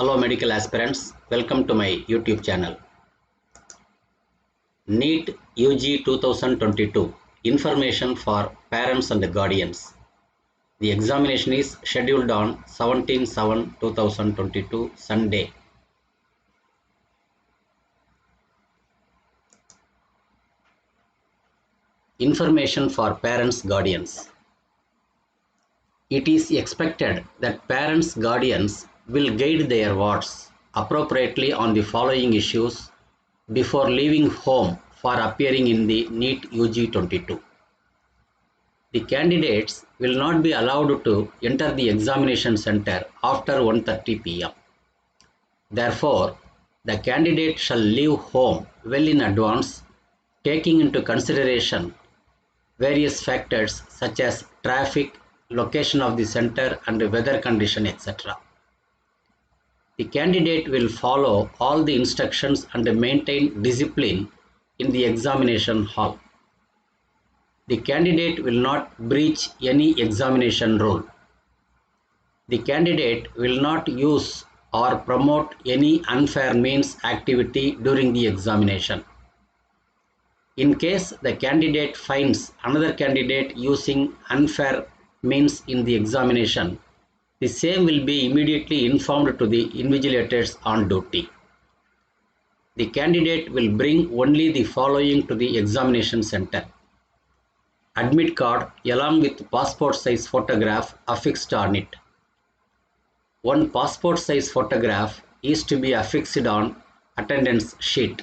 Hello medical aspirants, welcome to my YouTube channel. Neet-Ug 2022 Information for Parents and Guardians. The examination is scheduled on 17/7/2022 Sunday. Information for Parents Guardians. It is expected that parents guardians will guide their wards appropriately on the following issues before leaving home for appearing in the Neet-Ug 22. The candidates will not be allowed to enter the examination center after 1:30 p.m. Therefore, the candidate shall leave home well in advance, taking into consideration various factors such as traffic, location of the center and weather condition, etc. The candidate will follow all the instructions and maintain discipline in the examination hall. The candidate will not breach any examination rule. The candidate will not use or promote any unfair means activity during the examination. In case the candidate finds another candidate using unfair means in the examination, the same will be immediately informed to the invigilators on duty. The candidate will bring only the following to the examination center: admit card along with passport size photograph affixed on it. One passport size photograph is to be affixed on attendance sheet.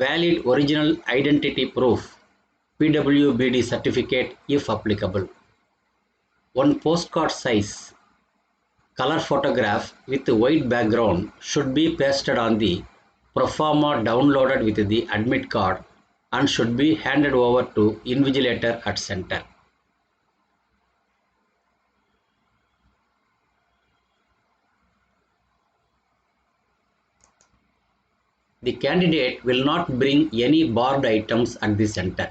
Valid original identity proof, PWBD certificate if applicable. One postcard size color photograph with white background should be pasted on the proforma downloaded with the admit card and should be handed over to invigilator at center. The candidate will not bring any barred items at the center.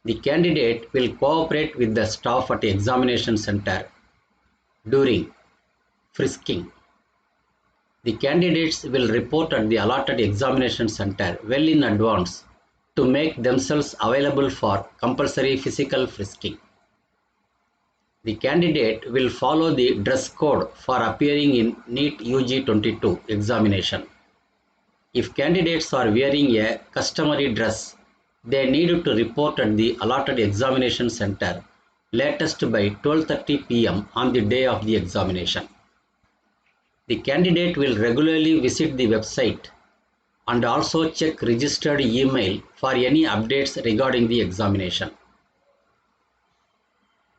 The candidate will cooperate with the staff at the examination center during frisking. The candidates will report at the allotted examination center well in advance to make themselves available for compulsory physical frisking. The candidate will follow the dress code for appearing in Neet-Ug 22 examination. If candidates are wearing a customary dress, they need to report at the allotted examination center latest by 12:30 p.m. on the day of the examination. The candidate will regularly visit the website and also check registered email for any updates regarding the examination.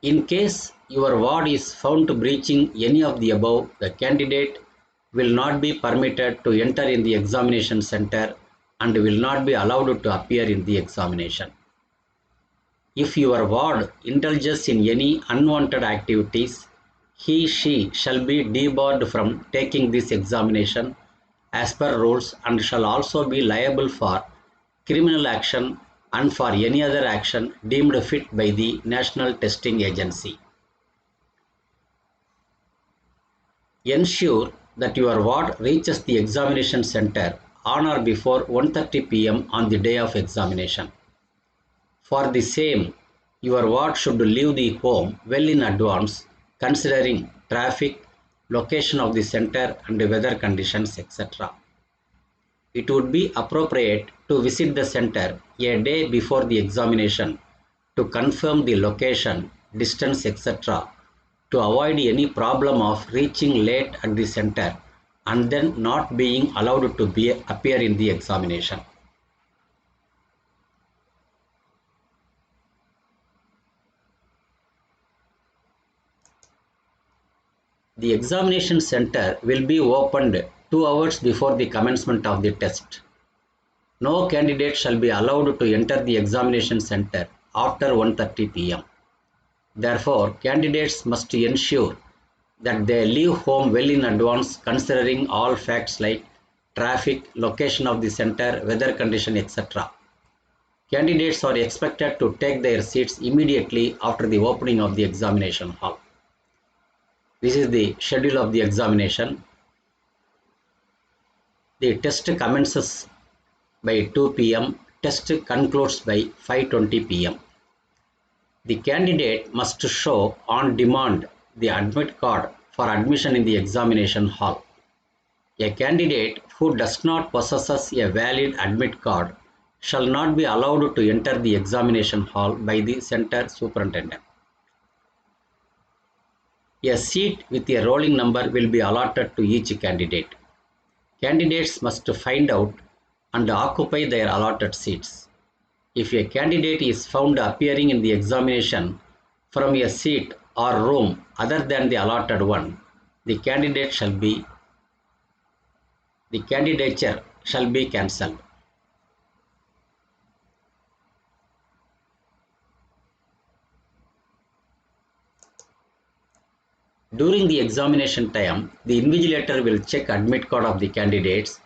In case your ward is found breaching any of the above, the candidate will not be permitted to enter in the examination center and will not be allowed to appear in the examination. If your ward indulges in any unwanted activities, he/she shall be debarred from taking this examination as per rules and shall also be liable for criminal action and for any other action deemed fit by the National Testing Agency. Ensure that your ward reaches the examination center on or before 1:30 p.m. on the day of examination. For the same, your ward should leave the home well in advance, considering traffic, location of the center and weather conditions, etc. It would be appropriate to visit the center a day before the examination to confirm the location, distance, etc. to avoid any problem of reaching late at the center and then not being allowed to appear in the examination. The examination center will be opened 2 hours before the commencement of the test. No candidate shall be allowed to enter the examination center after 1:30 p.m. Therefore, candidates must ensure that they leave home well in advance, considering all facts like traffic, location of the center, weather condition, etc. Candidates are expected to take their seats immediately after the opening of the examination hall. This is the schedule of the examination. The test commences by 2 p.m. Test concludes by 5:20 p.m. The candidate must show on demand the admit card for admission in the examination hall. A candidate who does not possess a valid admit card shall not be allowed to enter the examination hall by the center superintendent. A seat with a rolling number will be allotted to each candidate. Candidates must find out and occupy their allotted seats. If a candidate is found appearing in the examination from a seat or room other than the allotted one, the candidature shall be cancelled. During the examination time, the invigilator will check admit card of the candidates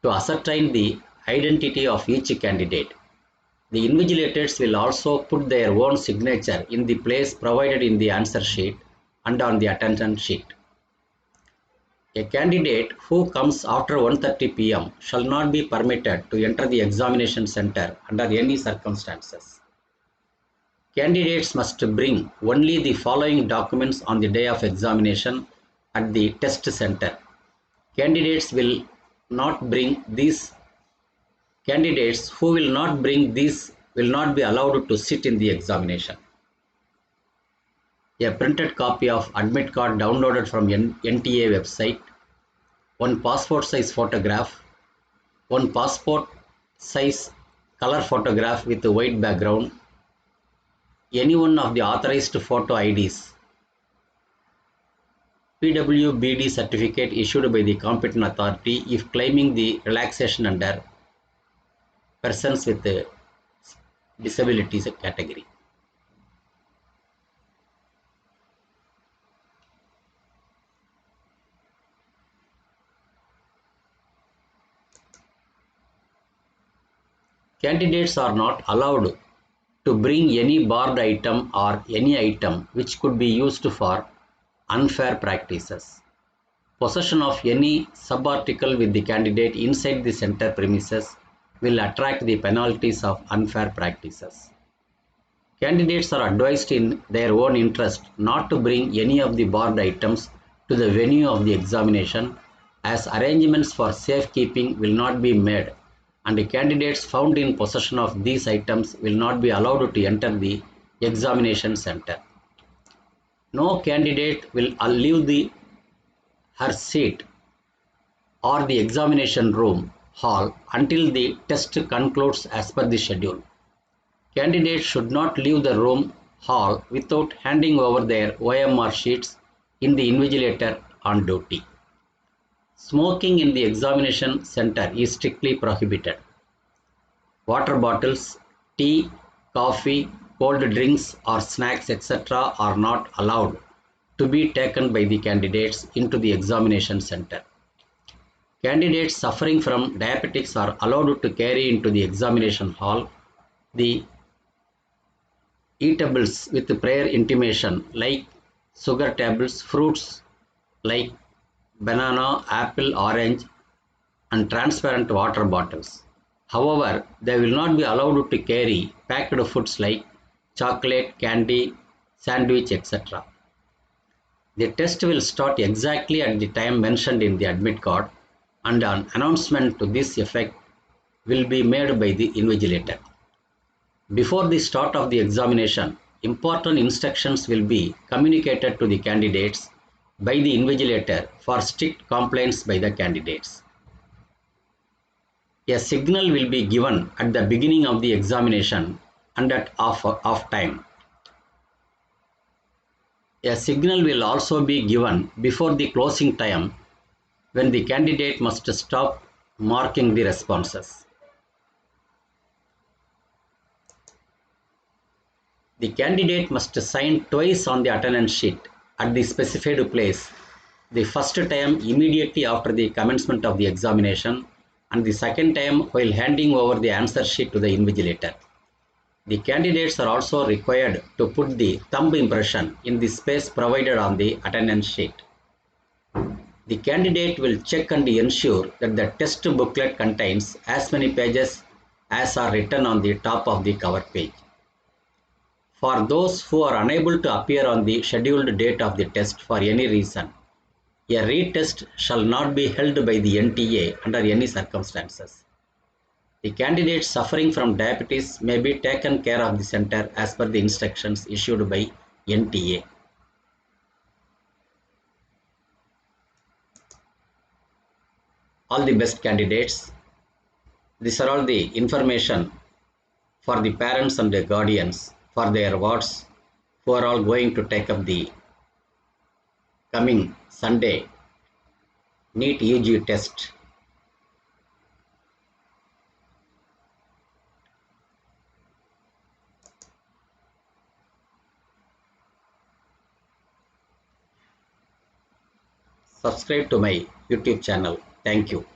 to ascertain the identity of each candidate. The invigilators will also put their own signature in the place provided in the answer sheet and on the attendance sheet. A candidate who comes after 1:30 p.m. shall not be permitted to enter the examination center under any circumstances. Candidates must bring only the following documents on the day of examination at the test center. Candidates who will not bring these will not be allowed to sit in the examination. A printed copy of admit card downloaded from NTA website, one passport size photograph, one passport size color photograph with a white background, any one of the authorized photo IDs, PWBD certificate issued by the competent authority if claiming the relaxation under persons with disabilities category. Candidates are not allowed to bring any barred item or any item which could be used for unfair practices. Possession of any subarticle with the candidate inside the center premises will attract the penalties of unfair practices. Candidates are advised in their own interest not to bring any of the barred items to the venue of the examination, as arrangements for safekeeping will not be made, and candidates found in possession of these items will not be allowed to enter the examination center. No candidate will leave her seat or the examination room hall until the test concludes as per the schedule. Candidates should not leave the room hall without handing over their OMR sheets in the invigilator on duty. Smoking in the examination center is strictly prohibited. Water bottles, tea, coffee, cold drinks or snacks etc. are not allowed to be taken by the candidates into the examination center. Candidates suffering from diabetics are allowed to carry into the examination hall the eatables with prior intimation like sugar tablets, fruits like banana, apple, orange, and transparent water bottles. However, they will not be allowed to carry packed foods like chocolate, candy, sandwich, etc. The test will start exactly at the time mentioned in the admit card, and an announcement to this effect will be made by the invigilator. Before the start of the examination, important instructions will be communicated to the candidates by the invigilator for strict compliance by the candidates. A signal will be given at the beginning of the examination and at off time. A signal will also be given before the closing time when the candidate must stop marking the responses. The candidate must sign twice on the attendance sheet at the specified place, the first time immediately after the commencement of the examination and the second time while handing over the answer sheet to the invigilator. The candidates are also required to put the thumb impression in the space provided on the attendance sheet. The candidate will check and ensure that the test booklet contains as many pages as are written on the top of the cover page. For those who are unable to appear on the scheduled date of the test for any reason, a retest shall not be held by the NTA under any circumstances. The candidates suffering from diabetes may be taken care of the center as per the instructions issued by NTA. All the best, candidates. These are all the information for the parents and the guardians for their wards who are all going to take up the coming Sunday Neet-Ug test. Subscribe to my YouTube channel. Thank you.